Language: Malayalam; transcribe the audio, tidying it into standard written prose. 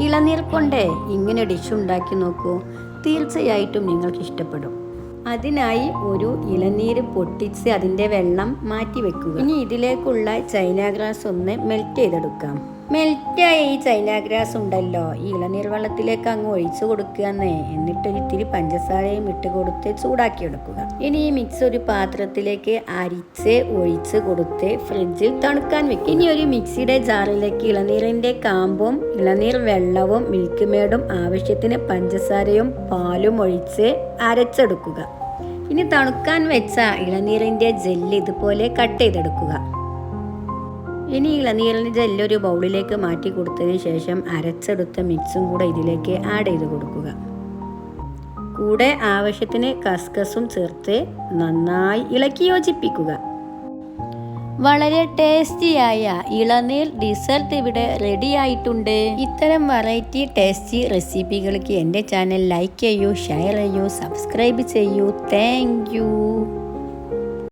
ഇളനീർ കൊണ്ട് ഇങ്ങനെ ഡിഷ് ഉണ്ടാക്കി നോക്കൂ, തീർച്ചയായിട്ടും നിങ്ങൾക്ക് ഇഷ്ടപ്പെടും. അതിനായി ഒരു ഇളനീര് പൊട്ടിച്ച് അതിൻ്റെ വെള്ളം മാറ്റി വെക്കുക. ഇനി ഇതിലേക്കുള്ള ചൈന ഗ്രാസ് ഒന്ന് മെൽറ്റ് ചെയ്തെടുക്കാം. മെൽറ്റായ ഈ ചൈന ഗ്രാസ് ഉണ്ടല്ലോ, ഈ ഇളനീർ വെള്ളത്തിലേക്ക് അങ്ങ് ഒഴിച്ചു കൊടുക്കുകയെന്നേ. എന്നിട്ട് ഇത്തിരി പഞ്ചസാരയും ഇട്ട് കൊടുത്ത് ചൂടാക്കിയെടുക്കുക. ഇനി ഈ മിക്സ് ഒരു പാത്രത്തിലേക്ക് അരിച്ച് ഒഴിച്ച് കൊടുത്ത് ഫ്രിഡ്ജിൽ തണുക്കാൻ വെക്കുക. ഇനി ഒരു മിക്സിയുടെ ജാറിലേക്ക് ഇളനീരിൻ്റെ കാമ്പും ഇളനീർ വെള്ളവും മിൽക്ക് മേഡും ആവശ്യത്തിന് പഞ്ചസാരയും പാലും ഒഴിച്ച് അരച്ചെടുക്കുക. ഇനി തണുക്കാൻ വെച്ച ഇളനീരിൻ്റെ ജെല്ല് ഇതുപോലെ കട്ട് ചെയ്തെടുക്കുക. ഇനി ഇളനീരിൻ്റെ ജെല്ല് ഒരു ബൗളിലേക്ക് മാറ്റി കൊടുത്തതിന് ശേഷം അരച്ചെടുത്ത മിക്സും കൂടെ ഇതിലേക്ക് ആഡ് ചെയ്ത് കൊടുക്കുക. കൂടെ ആവശ്യത്തിന് കസ്കസും ചേർത്ത് നന്നായി ഇളക്കി യോജിപ്പിക്കുക. വളരെ ടേസ്റ്റിയായ ഇളനീർ ഡിസർട്ട് ഇവിടെ റെഡി ആയിട്ടുണ്ട്. ഇത്തരം വെറൈറ്റി ടേസ്റ്റി റെസിപ്പികൾക്ക് എൻ്റെ ചാനൽ ലൈക്ക് ചെയ്യൂ, ഷെയർ ചെയ്യൂ, സബ്സ്ക്രൈബ് ചെയ്യൂ. Thank you.